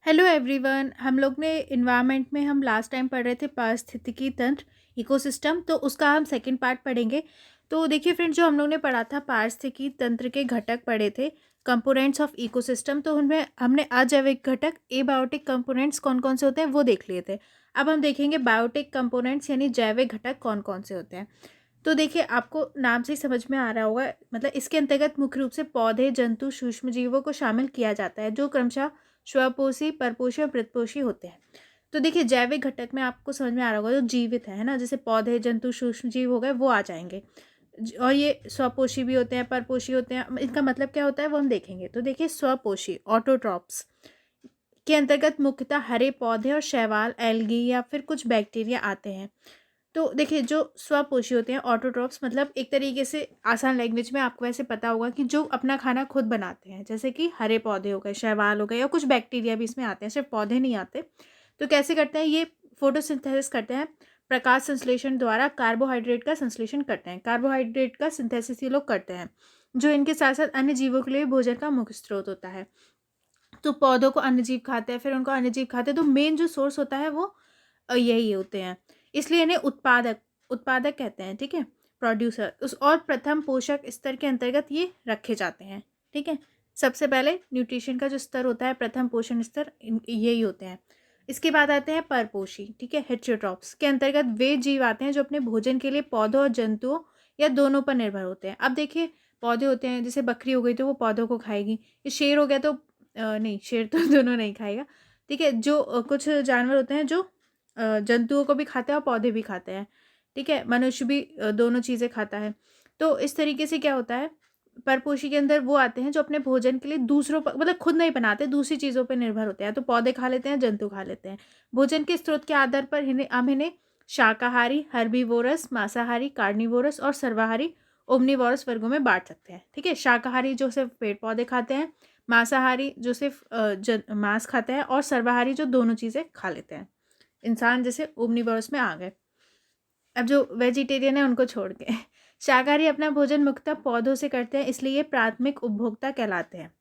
Hello everyone. हम लोग ने इन्वायरमेंट में हम लास्ट टाइम पढ़ रहे थे पारिस्थितिकी तंत्र इकोसिस्टम, तो उसका हम सेकंड पार्ट पढ़ेंगे। तो देखिए फ्रेंड्स, जो हम लोग ने पढ़ा था पारिस्थितिकी तंत्र के घटक पढ़े थे, कंपोनेंट्स ऑफ इकोसिस्टम, तो उनमें हमने अजैविक घटक एबायोटिक कंपोनेंट्स कौन कौन से होते हैं वो देख लिए थे। अब हम देखेंगे बायोटिक कंपोनेंट्स यानी जैविक घटक कौन कौन से होते हैं। तो देखिए, आपको नाम से ही समझ में आ रहा होगा, मतलब इसके अंतर्गत मुख्य रूप से पौधे, जंतु, सूक्ष्म जीवों को शामिल किया जाता है, जो क्रमशः स्वपोषी, परपोषी और प्रतिपोषी होते हैं। तो देखिए, जैविक घटक में आपको समझ में आ रहा होगा जो जीवित है ना, जैसे पौधे, जंतु, सूक्ष्म जीव हो गए, वो आ जाएंगे। और ये स्वपोषी भी होते हैं, परपोषी होते हैं। इनका मतलब क्या होता है वो हम देखेंगे। तो देखिए, स्वपोषी ऑटोट्रॉप्स के अंतर्गत मुख्यतः हरे पौधे और शैवाल, एल्गी या फिर कुछ बैक्टीरिया आते हैं। तो देखिए, जो स्वपोषी होते हैं ऑटोट्रॉप्स, मतलब एक तरीके से आसान लैंग्वेज में आपको ऐसे पता होगा कि जो अपना खाना खुद बनाते हैं, जैसे कि हरे पौधे हो गए, शैवाल हो गए, या कुछ बैक्टीरिया भी इसमें आते हैं, सिर्फ पौधे नहीं आते। तो कैसे करते हैं ये? फोटोसिंथेसिस करते हैं, प्रकाश संश्लेषण द्वारा कार्बोहाइड्रेट का संश्लेषण करते हैं। कार्बोहाइड्रेट का सिंथेसिस ये लोग करते हैं, जो इनके साथ साथ अन्य जीवों के लिए भोजन का मुख्य स्रोत होता है। तो पौधों को अन्य जीव खाते हैं, फिर उनको अन्य जीव खाते हैं, तो मेन जो सोर्स होता है वो यही होते हैं। इसलिए इन्हें उत्पादक उत्पादक कहते हैं, ठीक है, प्रोड्यूसर। उस और प्रथम पोषक स्तर के अंतर्गत ये रखे जाते हैं, ठीक है। सबसे पहले न्यूट्रिशन का जो स्तर होता है, प्रथम पोषण स्तर, यही होते हैं। इसके बाद आते हैं परपोषी, ठीक है, हेटेरोट्रॉप्स के अंतर्गत वे जीव आते हैं जो अपने भोजन के लिए पौधों और जंतुओं या दोनों पर निर्भर होते हैं। अब देखिए, पौधे होते हैं, जैसे बकरी हो गई तो वो पौधों को खाएगी, ये शेर हो गया तो नहीं, शेर तो दोनों नहीं खाएगा, ठीक है। जो कुछ जानवर होते हैं जो जंतुओं को भी खाते हैं और पौधे भी खाते हैं, ठीक है। मनुष्य भी दोनों चीज़ें खाता है। तो इस तरीके से क्या होता है, परपोषी के अंदर वो आते हैं जो अपने भोजन के लिए दूसरों पर, मतलब खुद नहीं बनाते, दूसरी चीज़ों पर निर्भर होते हैं। तो पौधे खा लेते हैं, जंतु खा लेते हैं। भोजन के स्रोत के आधार पर हम इन्हें शाकाहारी, हर्बीवोरस, मांसाहारी, कार्निवोरस और सर्वाहारी, ओमनीवोरस वर्गों में बांट सकते हैं, ठीक है। शाकाहारी जो सिर्फ पेड़ पौधे खाते हैं, मांसाहारी जो सिर्फ मांस खाते हैं, और सर्वाहारी जो दोनों चीज़ें खा लेते हैं। इंसान जैसे ओमनीवोरस में आ गए। अब जो वेजिटेरियन है उनको छोड़ के शाकाहारी अपना भोजन मुख्यतः पौधों से करते हैं, इसलिए ये प्राथमिक उपभोक्ता कहलाते हैं।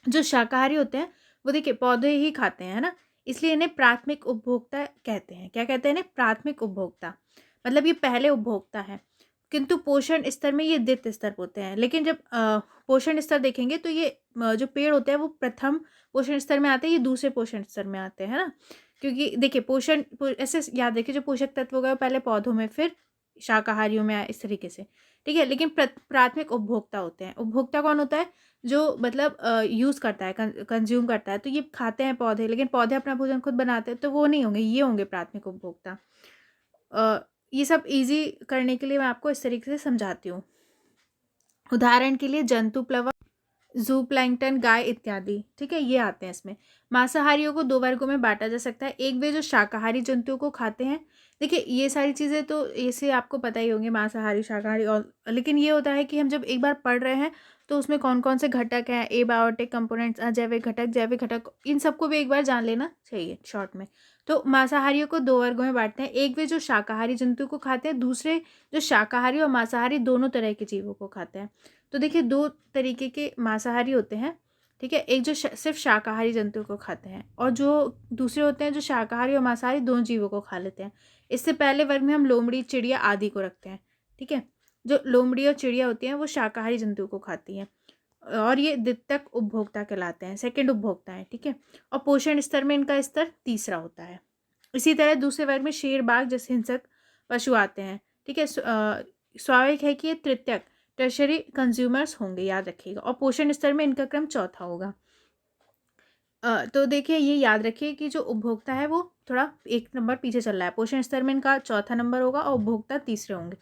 जो शाकाहारी होते हैं वो देखिए पौधे ही खाते हैं, है ना, इसलिए इन्हें प्राथमिक उपभोक्ता कहते हैं। क्या कहते हैं इन्हें? प्राथमिक उपभोक्ता, मतलब ये पहले उपभोक्ता है। किंतु पोषण स्तर में ये द्वितीय स्तर होते हैं। लेकिन जब पोषण स्तर देखेंगे तो ये जो पेड़ होते हैं वो प्रथम पोषण स्तर में आते हैं, ये दूसरे पोषण स्तर में आते हैं, है ना। क्योंकि देखिए, ऐसे याद रखिए, जो पोषक तत्व हो गए वो पहले पौधों में, फिर शाकाहारियों में आए, इस तरीके से, ठीक है। लेकिन प्राथमिक उपभोक्ता होते हैं। उपभोक्ता कौन होता है? जो मतलब यूज़ करता है, कंज्यूम करता है। तो ये खाते हैं पौधे, लेकिन पौधे अपना भोजन खुद बनाते हैं, तो वो नहीं होंगे, ये होंगे प्राथमिक उपभोक्ता। अ, ये सब इजी करने के लिए मैं आपको इस तरीके से समझाती हूँ। उदाहरण के लिए जंतु प्लवक, जूप्लैंक्टन, गाय इत्यादि, ठीक है, ये आते हैं इसमें। मांसाहारियों को दो वर्गों में बांटा जा सकता है। एक वे जो शाकाहारी जंतुओं को खाते हैं। देखिए, ये सारी चीज़ें तो इसे आपको पता ही होंगे, मांसाहारी, शाकाहारी, और लेकिन ये होता है कि हम जब एक बार पढ़ रहे हैं तो उसमें कौन कौन से घटक हैं, एबायोटिक कंपोनेंट्स, अजैविक घटक, जैविक घटक, इन सबको भी एक बार जान लेना चाहिए शॉर्ट में। तो मांसाहारियों को दो वर्गों में बांटते हैं। एक वे जो शाकाहारी जंतु को खाते हैं, दूसरे जो शाकाहारी और मांसाहारी दोनों तरह के जीवों को खाते हैं। तो देखिए, दो तरीके के मांसाहारी होते हैं, ठीक है। एक जो सिर्फ शाकाहारी जंतुओं को खाते हैं, और जो दूसरे होते हैं जो शाकाहारी और मांसाहारी दोनों जीवों को खा लेते हैं। इससे पहले वर्ग में हम लोमड़ी, चिड़िया आदि को रखते हैं, ठीक है। जो लोमड़ी और चिड़िया होती हैं वो शाकाहारी जंतुओं को खाती हैं, और ये द्वितीयक उपभोक्ता कहलाते हैं, सेकंड उपभोक्ता है, ठीक है। और पोषण स्तर में इनका स्तर तीसरा होता है। इसी तरह दूसरे वर्ग में शेर, बाघ जैसे हिंसक पशु आते हैं, ठीक है। स्वाभाविक है कि ये तृतीयक, टर्शरी कंज्यूमर्स होंगे, याद रखिएगा। और पोषण स्तर में इनका क्रम चौथा होगा। तो देखिए, ये याद रखिए कि जो उपभोक्ता है वो थोड़ा एक नंबर पीछे चल रहा है। पोषण स्तर में इनका चौथा नंबर होगा और उपभोक्ता तीसरे होंगे।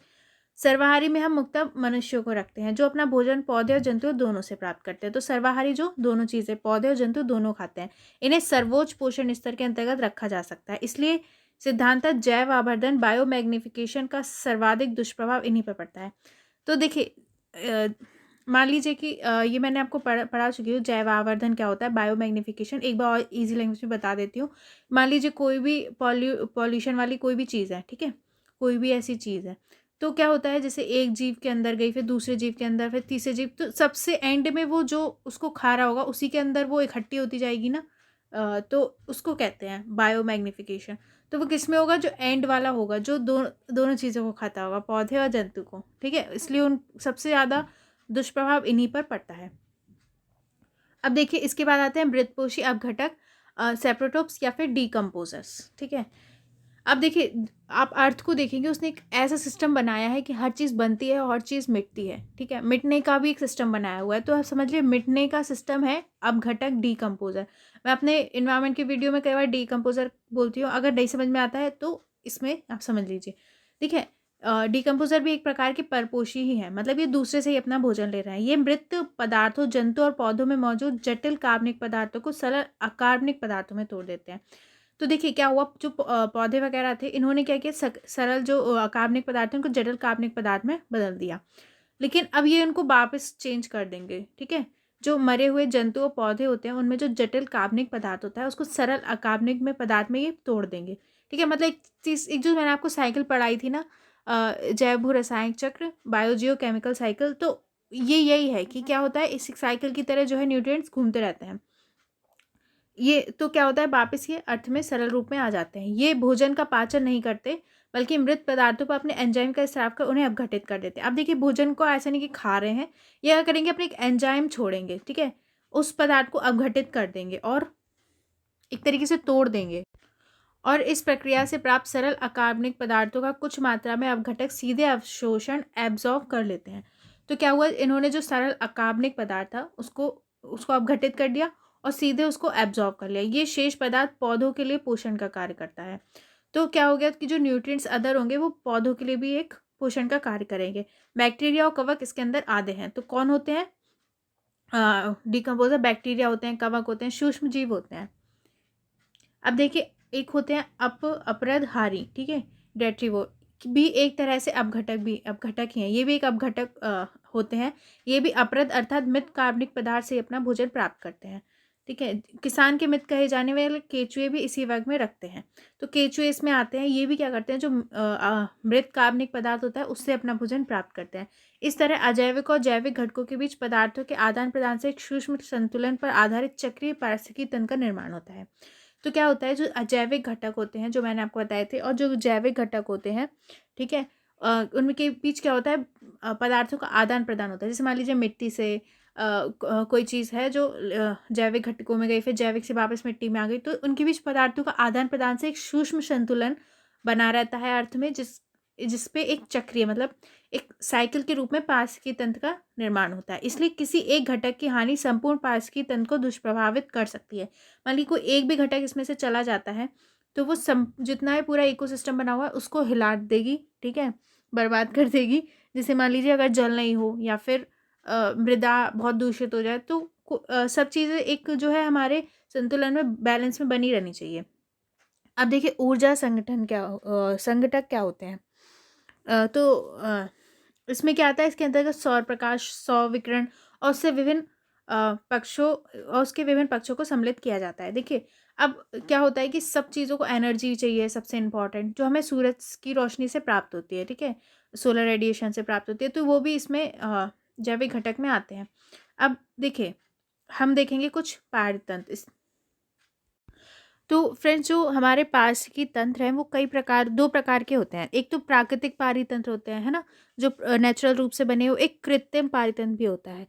सर्वाहारी में हम मुख्यतः मनुष्यों को रखते हैं, जो अपना भोजन पौधे और जंतु दोनों से प्राप्त करते हैं। तो सर्वाहारी जो दोनों चीज़ें, पौधे और जंतु दोनों खाते हैं, इन्हें सर्वोच्च पोषण स्तर के अंतर्गत रखा जा सकता है। इसलिए सिद्धांततः जैव आवर्धन, बायोमैग्निफिकेशन का सर्वाधिक दुष्प्रभाव इन्हीं पर पड़ता है। तो देखिए, मान लीजिए कि ये मैंने आपको पढ़ा चुकी हूँ, जैव आवर्धन क्या होता है, बायोमैग्निफिकेशन एक बार और इजी लैंग्वेज में बता देती हूँ। मान लीजिए कोई भी पॉल्यूशन वाली कोई भी चीज़ है, ठीक है, कोई भी ऐसी चीज़ है, तो क्या होता है, जैसे एक जीव के अंदर गई, फिर दूसरे जीव के अंदर, फिर तीसरे जीव, तो सबसे एंड में वो जो उसको खा रहा होगा उसी के अंदर वो इकट्ठी होती जाएगी ना, तो उसको कहते हैं बायोमैग्निफिकेशन। तो वो किस में होगा, जो एंड वाला होगा, जो दोनों चीज़ों को खाता होगा, पौधे और जंतु को, ठीक है। इसलिए उन सबसे ज़्यादा दुष्प्रभाव इन्हीं पर पड़ता है। अब देखिए इसके बाद आते हैं मृतपोषी अपघटक, सेप्रोटोप्स या फिर डीकम्पोजर्स, ठीक है। अब देखिए आप अर्थ को देखेंगे, उसने एक ऐसा सिस्टम बनाया है कि हर चीज़ बनती है और हर चीज़ मिटती है, ठीक है। मिटने का भी एक सिस्टम बनाया हुआ है, तो आप समझ लिए मिटने का सिस्टम है अपघटक डीकम्पोजर। मैं अपने इन्वायरमेंट की वीडियो में कई बार डीकम्पोजर बोलती हूँ, अगर नहीं समझ में आता है तो इसमें आप समझ लीजिए, ठीक है। डीकम्पोजर भी एक प्रकार के परपोषी ही है, मतलब ये दूसरे से ही अपना भोजन ले रहे हैं। ये मृत पदार्थों, जंतु और पौधों में मौजूद जटिल कार्बनिक पदार्थों को सरल अकार्बनिक पदार्थों में तोड़ देते हैं। तो देखिए क्या हुआ, जो पौधे वगैरह थे, इन्होंने क्या किया, सरल जो कार्बनिक पदार्थ हैं उनको जटिल कार्बनिक पदार्थ में बदल दिया। लेकिन अब ये उनको वापस चेंज कर देंगे, ठीक है। जो मरे हुए जंतु और पौधे होते हैं उनमें जो जटिल कार्बनिक पदार्थ होता है उसको सरल अकार्बनिक में पदार्थ में ये तोड़ देंगे, ठीक है। मतलब एक चीज़, एक जो मैंने आपको साइकिल पढ़ाई थी ना, जैव भू रासायनिक चक्र, बायोजियो केमिकल साइकिल, तो ये यही है कि क्या होता है, इस साइकिल की तरह जो है न्यूट्रिएंट्स घूमते रहते हैं। ये तो क्या होता है, वापस ये अर्थ में सरल रूप में आ जाते हैं। ये भोजन का पाचन नहीं करते, बल्कि मृत पदार्थों पर अपने एंजाइम का स्राव कर उन्हें अपघटित कर देते हैं। अब देखिए भोजन को ऐसा नहीं कि खा रहे हैं, ये क्या करेंगे, अपने एक एंजाइम छोड़ेंगे, ठीक है, उस पदार्थ को अपघटित कर देंगे और एक तरीके से तोड़ देंगे। और इस प्रक्रिया से प्राप्त सरल अकार्बनिक पदार्थों का कुछ मात्रा में अपघटक सीधे अवशोषण एब्जॉर्ब कर लेते हैं। तो क्या हुआ, इन्होंने जो सरल अकार्बनिक पदार्थ था उसको उसको अपघटित कर दिया और सीधे उसको एब्जॉर्ब कर लिया। ये शेष पदार्थ पौधों के लिए पोषण का कार्य करता है। तो क्या हो गया कि जो न्यूट्रिएंट्स अदर होंगे वो पौधों के लिए भी एक पोषण का कार्य करेंगे। बैक्टीरिया और कवक इसके अंदर आधे हैं। तो कौन होते हैं, डिकम्पोजर बैक्टीरिया होते हैं, कवक होते हैं, सूक्ष्म जीव होते हैं। अब देखिए एक होते हैं अपरदहारी, ठीक है, डेट्रीवो भी एक तरह से अपघटक ही हैं। ये भी एक अपघटक होते हैं। ये भी अपरद अर्थात मृत कार्बनिक पदार्थ से अपना भोजन प्राप्त करते हैं, ठीक है। किसान के मित्र कहे जाने वाले केचुए भी इसी वर्ग में रखते हैं। तो केचुए इसमें आते हैं। ये भी क्या करते हैं, जो मृत कार्बनिक पदार्थ होता है उससे अपना भोजन प्राप्त करते हैं। इस तरह अजैविक और जैविक घटकों के बीच पदार्थों के आदान प्रदान से एक सूक्ष्म संतुलन पर आधारित चक्रीय पारिस्थितिकी तंत्र का निर्माण होता है। तो क्या होता है, जो अजैविक घटक होते हैं जो मैंने आपको बताए थे और जो जैविक घटक होते हैं, ठीक है, उनके बीच क्या होता है, पदार्थों का आदान प्रदान होता है। जैसे मान लीजिए मिट्टी से कोई चीज़ है जो जैविक घटकों में गई, फिर जैविक से वापस मिट्टी में आ गई, तो उनके बीच पदार्थों का आदान प्रदान से एक सूक्ष्म संतुलन बना रहता है अर्थ में, जिसपे एक चक्रीय मतलब एक साइकिल के रूप में पारिस्थितिकी तंत्र का निर्माण होता है। इसलिए किसी एक घटक की हानि संपूर्ण पारिस्थितिकी तंत्र को दुष्प्रभावित कर सकती है। मान लीजिए कोई एक भी घटक इसमें से चला जाता है तो वो जितना है पूरा इकोसिस्टम बना हुआ है उसको हिला देगी, ठीक है, बर्बाद कर देगी। जैसे मान लीजिए अगर जल नहीं हो या फिर मृदा बहुत दूषित हो जाए, तो सब चीज़ें एक जो है हमारे संतुलन में, बैलेंस में बनी रहनी चाहिए। अब देखिए ऊर्जा संगठक क्या होते हैं। इसमें क्या आता है, इसके अंतर्गत सौर प्रकाश, सौर विकिरण और उससे विभिन्न पक्षों और उसके विभिन्न पक्षों को सम्मिलित किया जाता है। देखिए अब क्या होता है कि सब चीज़ों को एनर्जी चाहिए, सबसे इम्पॉर्टेंट जो हमें सूरज की रोशनी से प्राप्त होती है, ठीक है, सोलर रेडिएशन से प्राप्त होती है, तो वो भी इसमें जैविक घटक में आते हैं। अब देखिए हम देखेंगे कुछ पारतंत्र। तो फ्रेंड्स जो हमारे पारिस्थितिकी तंत्र हैं वो दो प्रकार के होते हैं। एक तो प्राकृतिक पारितंत्र होते हैं, है ना, जो नेचुरल रूप से बने हुए। एक कृत्रिम पारितंत्र भी होता है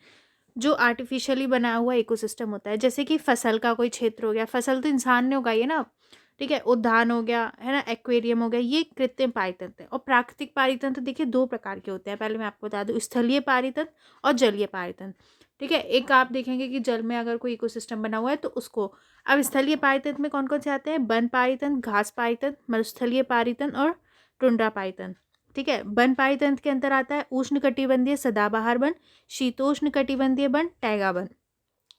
जो आर्टिफिशियली बना हुआ इकोसिस्टम होता है। जैसे कि फसल का कोई क्षेत्र हो गया, फसल तो इंसान ने उगाई है ना, ठीक है, उद्यान हो गया, है ना, एक्वेरियम हो गया, ये कृत्रिम पारितंत्र है। और प्राकृतिक पारितंत्र देखिए दो प्रकार के होते हैं। पहले मैं आपको बता दूं, स्थलीय पारितंत्र और जलीय पारितंत्र, ठीक है। एक आप देखेंगे कि जल में अगर कोई इकोसिस्टम बना हुआ है तो उसको। अब स्थलीय पारितंत्र में कौन कौन से आते हैं, वन पारितंत्र, घास पारितंत्र, मरुस्थलीय पारितंत्र और टुंड्रा पारितंत्र, ठीक है। वन पारितंत्र के अंदर आता है उष्णकटिबंधीय सदाबहार वन, शीतोष्ण कटिबंधीय वन, टैगा वन।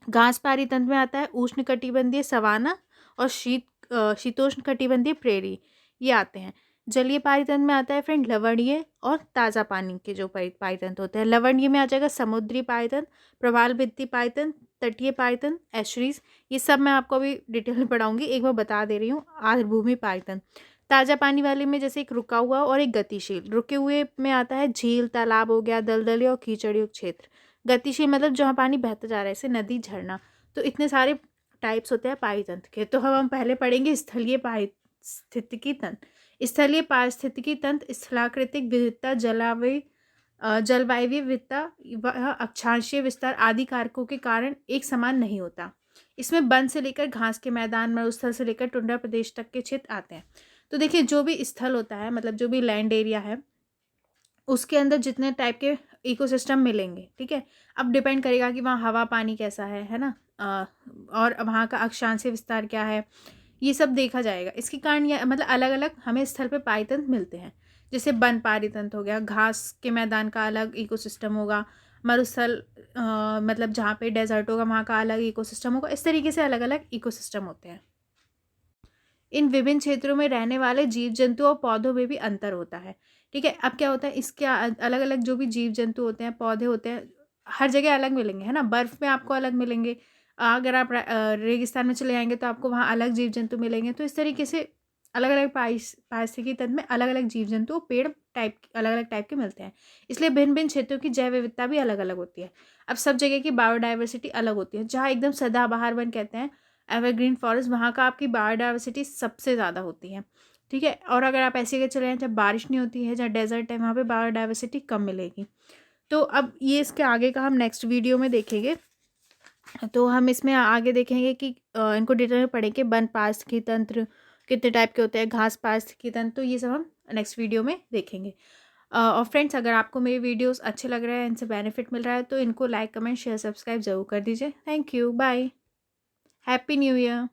घास पारितंत्र में आता है उष्णकटिबंधीय सवाना और शीतोष्ण कटिबंधीय प्रेरी, ये आते हैं। जलीय पारितंत्र में आता है फ्रेंड लवणीय और ताज़ा पानी के जो पारितंत्र होते हैं। लवणीय में आ जाएगा समुद्री पारितंत्र, प्रवाल भित्ति पारितंत्र, तटीय पारितंत्र, एस्चुरीज, ये सब मैं आपको अभी डिटेल में पढ़ाऊंगी, एक बार बता दे रही हूँ। आर्द्रभूमि पारितंत्र ताज़ा पानी वाले में जैसे एक रुका हुआ और एक गतिशील। रुके हुए में आता है झील, तालाब हो गया, दलदली और कीचड़युक्त क्षेत्र। गतिशील मतलब जहाँ पानी बहता जा रहा है, जैसे नदी, झरना। तो इतने सारे टाइप्स होते हैं पारितंत्र के। तो हम पहले पढ़ेंगे स्थलीय पारिस्थितिकी तंत्र। स्थलीय पारिस्थितिकी तंत्र स्थलाकृतिक विविधता, जलवायु विविधता व अक्षांशीय विस्तार आदि कारकों के कारण एक समान नहीं होता। इसमें वन से लेकर घास के मैदान, मरुस्थल से लेकर टुंड्रा प्रदेश तक के क्षेत्र आते हैं। तो देखिए, जो भी स्थल होता है, मतलब जो भी लैंड एरिया है, उसके अंदर जितने टाइप के इकोसिस्टम मिलेंगे, ठीक है। अब डिपेंड करेगा कि वहाँ हवा पानी कैसा है ना, और वहाँ का अक्षांशीय विस्तार क्या है, ये सब देखा जाएगा। इसके कारण ये मतलब अलग अलग हमें स्थल पे पारितंत्र मिलते हैं। जैसे वन पारितंत्र हो गया, घास के मैदान का अलग इकोसिस्टम होगा, मरुस्थल मतलब जहाँ पे डेजर्ट होगा वहाँ का अलग इकोसिस्टम होगा। इस तरीके से अलग अलग इकोसिस्टम होते हैं। इन विभिन्न क्षेत्रों में रहने वाले जीव जंतु और पौधों में भी अंतर होता है, ठीक है। अब क्या होता है, इसके अलग अलग जो भी जीव जंतु होते हैं, पौधे होते हैं, हर जगह अलग मिलेंगे, है ना। बर्फ़ में आपको अलग मिलेंगे, अगर आप रेगिस्तान में चले जाएंगे तो आपको वहाँ अलग जीव जंतु मिलेंगे। तो इस तरीके से अलग अलग पारिस्थितिकी तंत्र में अलग अलग जीव जंतु पेड़ टाइप अलग अलग टाइप के मिलते हैं। इसलिए भिन्न भिन्न क्षेत्रों की जैव विविधता भी अलग अलग होती है। अब सब जगह की बायोडाइवर्सिटी अलग होती है। जहाँ एकदम सदाबहार वन कहते हैं, एवरग्रीन फॉरेस्ट, वहाँ का आपकी बायोडाइवर्सिटी सबसे ज़्यादा होती है, ठीक है। और अगर आप ऐसी जगह चले जाएँ जब बारिश नहीं होती है, जहाँ डेजर्ट है, वहाँ पे बायोडाइवर्सिटी कम मिलेगी। तो अब ये इसके आगे का हम नेक्स्ट वीडियो में देखेंगे। तो हम इसमें आगे देखेंगे कि इनको डिटेल में पढ़ेंगे, वन पारिस्थितिकी तंत्र कितने टाइप के होते हैं, घास पारिस्थितिकी तंत्र, तो ये सब हम नेक्स्ट वीडियो में देखेंगे। और फ्रेंड्स, अगर आपको मेरे वीडियोस अच्छे लग रहे हैं, इनसे बेनिफिट मिल रहा है, तो इनको लाइक कमेंट शेयर सब्सक्राइब जरूर कर दीजिए। Thank you, bye, happy new year.